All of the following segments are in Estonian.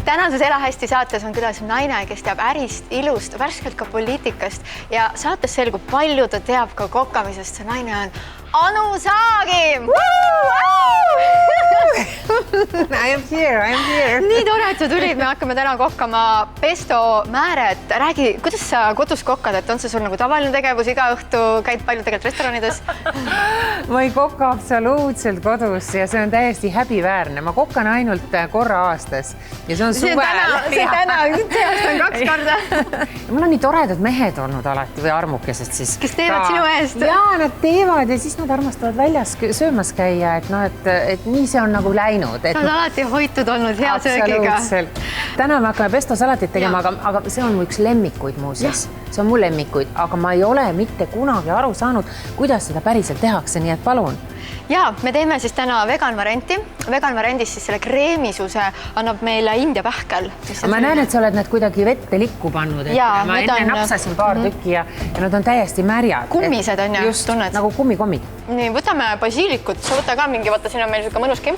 Tänases Ela hästi saates on külas naine, kes teab ärist, ilust, värskelt ka poliitikast ja saates selgub palju ta teab ka kokkamisest. See naine on Anu Saagim! I am here. Nii tore, et sa tulid. Me hakkame täna kokkama pesto määret. Räägi, kuidas sa kodus kokkad, et on see sul nagu tavaline tegevus iga õhtu, käid palju tegelikult restoranides? Ma ei kokka absoluutselt kodus ja see on täiesti häbiväärne. Ma kokkan ainult korra aastas ja see on suvel. See täna on 2 korda. Mul on nii toredad mehed olnud alati või armukesed siis. Kes teevad sinu eest? Jaa, nad teevad ja siis nad armastavad väljas söömas käia, et nii see on nagu läinud. Sa oled alati hoitud olnud hea söögiga. Täna me hakkame pesto salatit tegema, aga see on mu üks lemmikuid muuseas. See on mu lemmikuid, aga ma ei ole mitte kunagi aru saanud, kuidas seda päriselt tehakse, nii et palun. Ja, me teeme siis täna vegan varianti. Vegan variandis siis selle kreemisuse annab meile India pähkel. Ma näen, et sa oled need kuidagi vette likku pannud. Ma enne napsasin paar tükki ja nad on täiesti märjad. Kummised on ja tunned? Nagu kummikommid. Nii, võtame basiilikut. Sa võta ka mingi, võtta siin on meil selline mõnuski.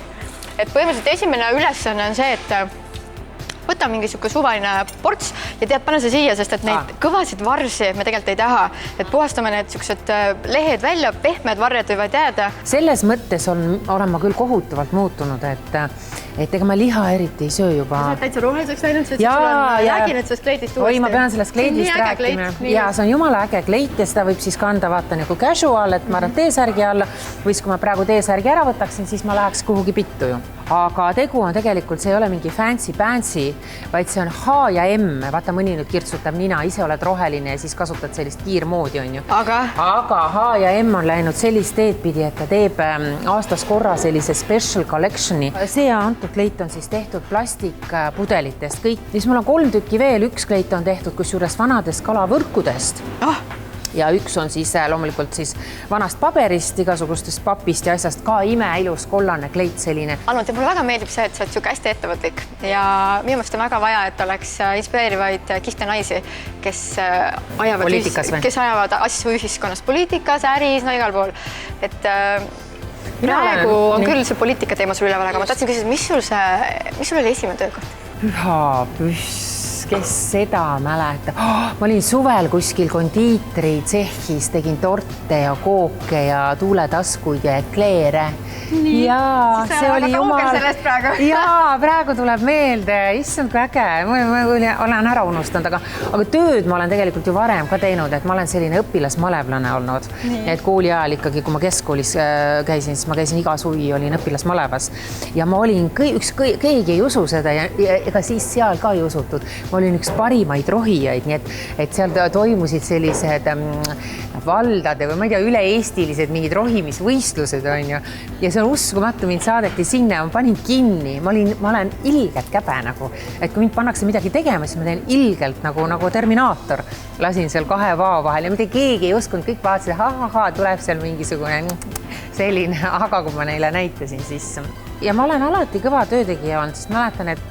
Et põhimõtteliselt esimene ülesanne on see, et võta mingi selline suvaline ports ja tead, pane see siia, sest et neid kõvasid varsi me tegelikult ei taha. Et puhastame need sellised lehed välja, pehmed varjad võivad jääda. Selles mõttes olen ma küll kohutavalt muutunud, et ega ma liha eriti ei söö juba. Sa oled täitsa roheliseks läinud, sest sul on räägi nüüd sellest kleidist uuesti. Oi, ma pean sellest kleidist rääkima. Ja see on jumala äge kleit ja seda võib siis kanda vaata nagu casual, et ma arvan T-särgi alla või siis kui ma praegu T-särgi ära võtaksin, siis ma läheks kuhugi pittu ju. Aga tegu on tegelikult, see ei ole mingi fancy, vaid see on H ja M. Vaata, mõni nüüd kirtsutab nina, ise oled roheline ja siis kasutad sellist kiirmoodi, on ju. Aga H ja M on läinud sellist teed pidi, et ta teeb aastas korra sellise special collectioni. See antud kleit on siis tehtud plastikpudelitest kõik. Siis mul on 3 tükki veel, 1 kleit on tehtud kusjuures vanadest kalavõrkudest. Ja 1 on siis loomulikult siis vanast paberist, igasugustest papist ja asjast ka imeilus kollane kleit selline. Anu, mulle väga meeldib see, et sa oled siuke hästi ettevõtlik ja minu meelest on väga vaja, et oleks inspireerivaid kihvte naisi, kes ajavad asju ühiskonnas, poliitikas, äris, no igal pool. Et praegu on küll see poliitika teema sul üleval, aga ma tahtsin küsida, mis sul oli esimene töökoht? Püha püss. Kes seda mäletab. Ma olin suvel kuskil kondiitri tsehhis, tegin torte ja kooke ja tuuletaskuid ja ekleere. Jaa, see oli jumal. Jaa, praegu tuleb meelde. Issand, kui äge. Ma olen ära unustanud, aga tööd ma olen tegelikult ju varem ka teinud, et ma olen selline õpilasmaleblane olnud. Et kooli ajal ikkagi, kui ma keskkoolis käisin, siis ma käisin iga suvi, olin õpilasmalevas. Ja ma olin, keegi ei usu seda ja ega siis seal ka ei usutud. Ma olin üks parimaid rohijaid, nii et seal toimusid sellised valdade või ma ei tea, üle-eestilised mingid rohimisvõistlused on ju. Ja see on uskumatu, mind saadeti sinna ja ma panin kinni. Ma olen ilgelt käbe nagu, et kui mind pannakse midagi tegema, siis ma teen ilgelt nagu Terminaator. Lasin seal 2 vao vahel ja mitte keegi ei uskunud, kõik vaatasid, tuleb seal mingisugune selline, aga kui ma neile näitasin, siis ja ma olen alati kõva töötegija olnud, sest mäletan, et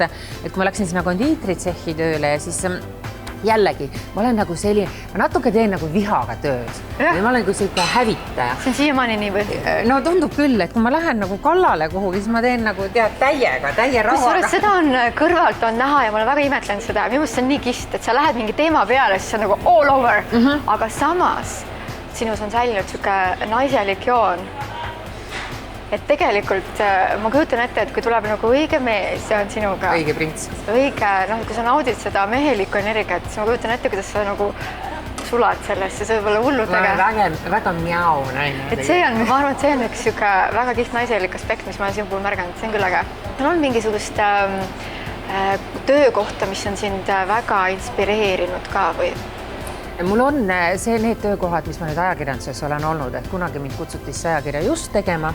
kui ma läksin sinna kondiitritsehhi tööle ja siis jällegi, ma olen nagu selline, ma natuke teen nagu vihaga tööd. Ma olen nagu selline hävitaja. See on siiamaani nii või? No tundub küll, et kui ma lähen nagu kallale kuhugi, siis ma teen nagu täie rahaga. Seda on kõrvalt on näha ja ma olen väga imetlenud seda. Minu meelest see on nii kihvt, et sa lähed mingi teema peale, siis see on nagu all over. Aga samas sinus on säilinud selline naiselik joon. Et tegelikult ma kujutan ette, et kui tuleb nagu õige mees ja on sinuga õige prints. Õige, kui sa naudid seda mehelikku energiat, siis ma kujutan ette, kuidas sa nagu sulad sellest ja see võib olla hullult äge. Väga mjau naine. Et see on, ma arvan, et see on üks väga kiht naiselik aspekt, mis ma olen sinu puhul märganud, see on küll äge. On mingisugust töökohta, mis on sind väga inspireerinud ka või? Mul on need töökohad, mis ma nüüd ajakirjanduses olen olnud, et kunagi mind kutsutis ajakirja just tegema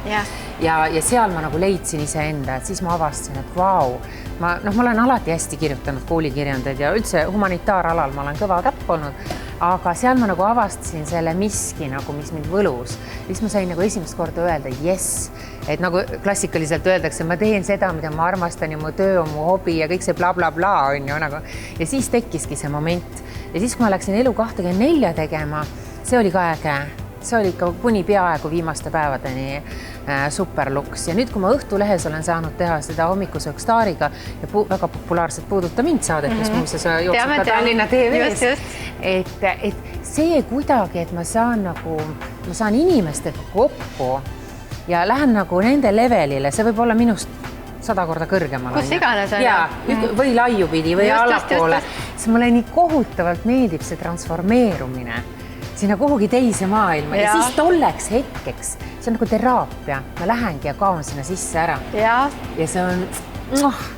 ja seal ma nagu leidsin iseenda, et siis ma avastasin, et vau, ma olen alati hästi kirjutanud koolikirjandeid ja üldse humanitaaralal ma olen kõva käpp olnud, aga seal ma nagu avastasin selle miski, mis mind võlus. Siis ma sain nagu esimest korda öelda yes, et nagu klassikaliselt öeldakse, ma teen seda, mida ma armastan ja mu töö on mu hobi ja kõik see bla bla bla on ju nagu. Ja siis tekkiski see moment. Ja siis, kui ma läksin Elu 24 tegema, see oli ka äge. see oli ikka kuni peaaegu viimaste päevadeni superluks ja nüüd, kui ma Õhtulehes olen saanud teha seda Hommikusöök Staariga ja väga populaarset Puuduta mind saadet, mis muuseas jookseb ka Tallinna TV-s, et see kuidagi, et ma saan inimestega kokku ja lähen nagu nende levelile, see võib olla minust 100 korda kõrgemal. Kus iganes on. Ja, või laiupidi või allapoole. See mulle nii kohutavalt meeldib see transformeerumine sinna kuhugi teise maailma ja siis tolleks hetkeks, see on nagu teraapia, ma lähengi ja kaon sinna sisse ära. Ja see on,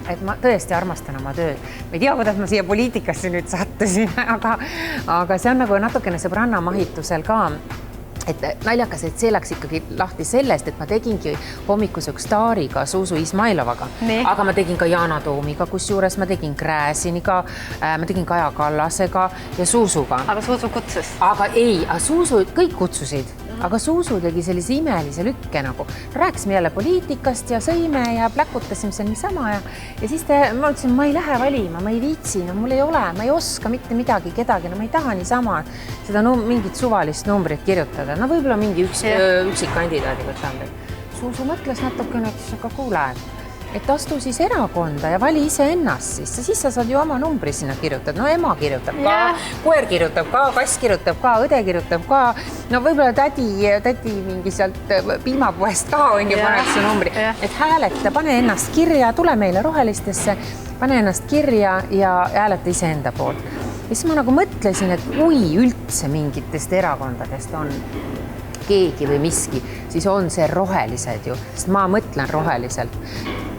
et ma tõesti armastan oma tööd. Ma ei tea, kuidas ma siia poliitikasse nüüd sattusin, aga see on nagu natukene sõbranna mahitusel ka. Et naljakas, et see läks ikkagi lahti sellest, et ma tegingi Hommikusöök Staariga Zuzu Izmailovaga, aga ma tegin ka Yana Toomiga, kus juures ma tegin Gräziniga, ma tegin Kaja Kallasega ja Zuzuga. Aga Zuzu kutsus? Aga ei, Zuzu kõik kutsusid, aga Zuzu tegi sellise imelise lükke nagu. Rääkisime jälle poliitikast ja sõime ja pläkutasime seal niisama ja siis ma ütlesin, ma ei lähe valima, ma ei viitsi, no mul ei ole, ma ei oska mitte midagi kedagi, no ma ei taha niisama seda mingit suvalist numbrit kirjutada. No võib-olla mingi üksik kandidaadi võtan. Zuzu mõtles natukene, aga kuule, et astu siis erakonda ja vali ise ennast siis sa saad ju oma numbri sinna kirjutada. No ema kirjutab ka, koer kirjutab ka, kass kirjutab ka, õde kirjutab ka, no võib-olla tädi mingi sealt piimapoest ka on ju paneks su numbri. Et hääleta, pane ennast kirja, tule meile rohelistesse, pane ennast kirja ja hääleta ise enda poolt. Ja siis ma nagu mõtlesin, et kui üldse mingitest erakondadest on keegi või miski, siis on see rohelised ju, sest ma mõtlen roheliselt.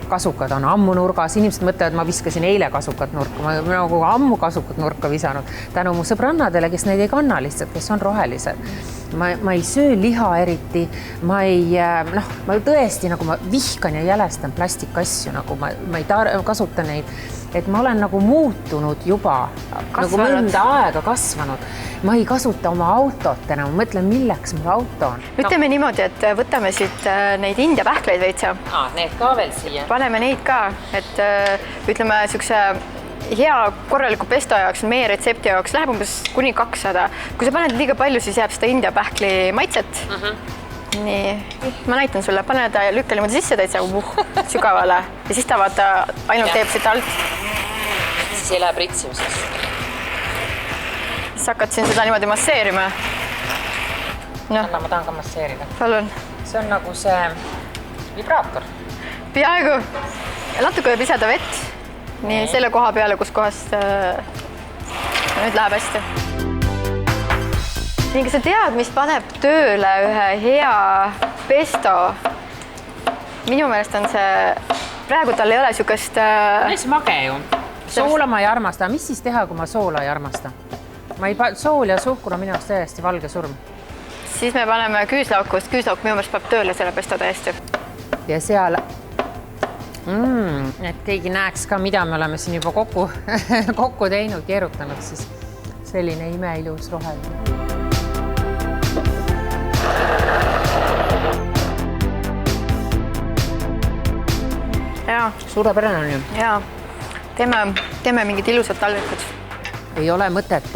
Kasukad on ammu nurgas, inimesed mõtlevad, ma viskasin eile kasukat nurka, ma nagu ammu kasukat nurka visanud. Tänu mu sõbrannadele, kes neid ei kanna lihtsalt, kes on rohelised. Ma ei söö liha eriti, ma tõesti nagu ma vihkan ja jälestan plastikasju, nagu ma ei kasuta neid, et ma olen nagu muutunud juba, nagu mõnda aega kasvanud. Ma ei kasuta oma autot enam, ma mõtlen, milleks mul auto on. Ütleme niimoodi, et võtame siit neid India pähkleid veitsa. Need ka veel siia. Paneme neid ka, et ütleme siukse hea korraliku pesto jaoks, meie retsepti jaoks läheb umbes kuni 200. Kui sa paned liiga palju, siis jääb seda India pähkli maitset. Nii, ma näitan sulle, pane ta ja lükka niimoodi sisse täitsa sügavale ja siis ta vaata ainult teeb siit alt. Siis ei lähe pritsimiseks. Siis hakkad siin seda niimoodi masseerima. Ma tahan ka masseerida. Palun. See on nagu see vibraator. Peaaegu. Natuke võib lisada vett. Nii selle koha peale, kus kohast nüüd läheb hästi. Nii, kas sa tead, mis paneb tööle ühe hea pesto? Minu meelest on see, praegu tal ei ole siukest... Mis mage ju. Soola ma ei armasta. Mis siis teha, kui ma soola ei armasta? Sool ja suhkur on minu jaoks täiesti valge surm. Siis me paneme küüslaukust. Küüslauk minu meelest peab tööle selle pesto täiesti. Ja seal... et keegi näeks ka, mida me oleme siin juba kokku teinud, keerutanud, siis selline imeilus roheline. Jaa. Suurepärane on ju. Jaa. Teeme mingid ilusad talvikud. Ei ole mõtet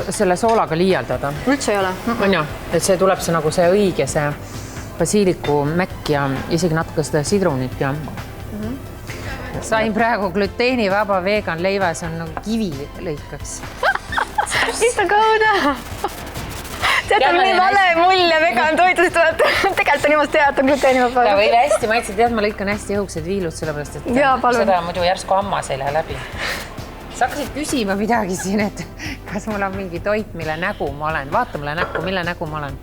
selle soolaga liialdada. Üldse ei ole. On ju, et see tuleb see nagu see õige, see basiiliku mäkk ja isegi natuke seda sidrunit ja sain praegu gluteenivaba vegan leiva, see on nagu kivi lõikaks. Mis ta kauda? Tead on nii vale mulje vegan toidust, tegelikult on niimoodi teha, et on gluteenivaba. Ja või hästi maitse, tead, ma lõikan hästi õhuksed viilud, sellepärast, et seda muidu järsku hammas ei lähe läbi. Sa hakkasid küsima midagi siin, et kas mul on mingi toit, mille nägu ma olen. Vaata mulle näkku, mille nägu ma olen.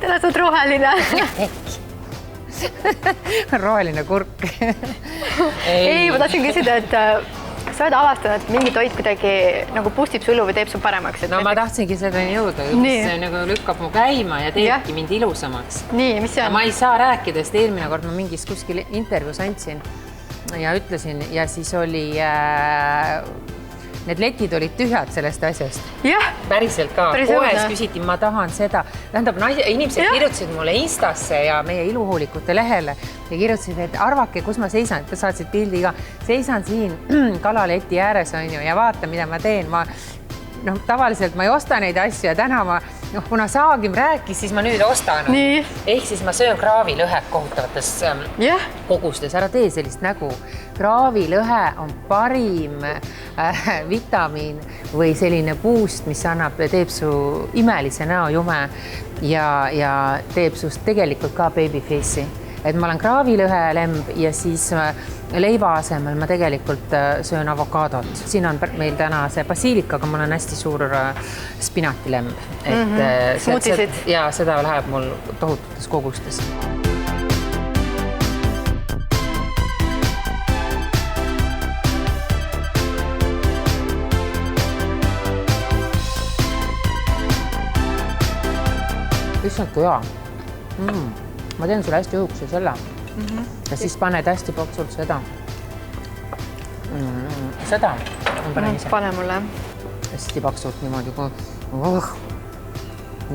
Täna saad roheline. Roheline kurk. Ei, ma tahtsin küsida, et sa oled avastanud, et mingi toit kuidagi nagu pustib sullu või teeb su paremaks. No ma tahtsingi seda jõuda, see nagu lükkab mu käima ja teebki mind ilusamaks. Nii, mis see on? Ma ei saa rääkida, sest eelmine kord ma mingis kuskil intervjuus andsin ja ütlesin ja siis oli... Need letid olid tühjad sellest asjast. Jah. Päriselt ka. Poes küsiti, ma tahan seda. Tähendab, inimesed kirjutasid mulle Instasse ja meie iluhoolikute lehele ja kirjutasid, et arvake, kus ma seisan. Ta saatsid pildi ka. Seisan siin kalaleti ääres on ju ja vaata, mida ma teen. Tavaliselt ma ei osta neid asju ja täna ma kuna Saagim rääkis, siis ma nüüd ostan. Nii. Ehk siis ma söön kraavilõhet kohutavates kogustes. Ära tee sellist nägu. Kraavilõhe on parim vitamiin või selline boost, mis teeb su imelise näojume ja teeb sust tegelikult ka babyface'i. Et ma olen kraavilõhe lemb ja siis leiva asemel ma tegelikult söön avokaadot. Siin on meil täna see basiilik, aga mul on hästi suur spinatilemb. Smuutisid. Ja seda läheb mul tohututes kogustes. Issand, kui hea. Ma teen sulle hästi õhukese selle. Ja siis paned hästi paksult seda. Seda. Pane mulle. Hästi paksult niimoodi.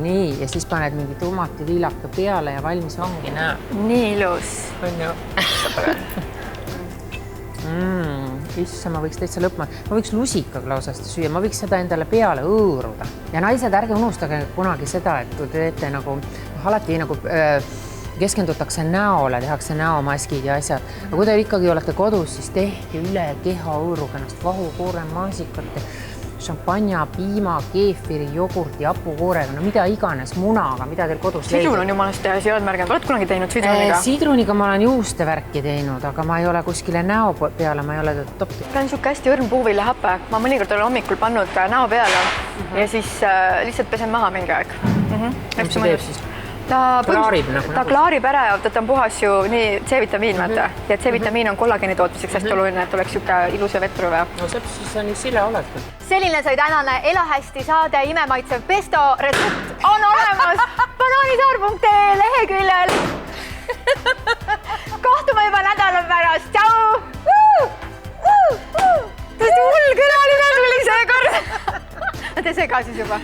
Nii, ja siis paned mingi tomati viilaka peale ja valmis ongi, näe. Nii ilus. On ju. Issa, ma võiks täitsa lõpma. Ma võiks lusikaga lausasti süüa. Ma võiks seda endale peale õõruda. Ja naised, ärge unustage kunagi seda, et kui te teete nagu, alati nagu keskendutakse näole, tehakse näomaskid ja asjad. Aga kui te ikkagi olete kodus, siis tehke üle keha õõruga ennast vahukoore, maasikate, šampanja, piima, keefiri, jogurti, hapukoorega, no mida iganes, munaga, mida teil kodus leidub. Sidrun on jumalast ja siia märganud. Oled kunagi teinud sidruniga? Sidruniga ma olen juustevärki teinud, aga ma ei ole kuskile näo peale, ma ei ole toppi. Ta on siuke hästi õrn puuviljahape. Ma mõnikord olen hommikul pannud näo peale ja siis lihtsalt pesen maha mingi aeg. Mis see teeb siis? Ta klaarib ära ja ta on puhas ju nii C-vitamiin, vaata. Ja C-vitamiin on kollageeni tootmiseks hästi oluline, et oleks siuke ilus ja vetruv. No see on nii sile oled. Selline sai tänane Elahästi saade imemaitsev pesto retsept on olemas banaanisaar.ee leheküljel. Kohtume juba nädala pärast. Tšau! Tõesti hull külaline tuli seekord. Tee see ka siis juba.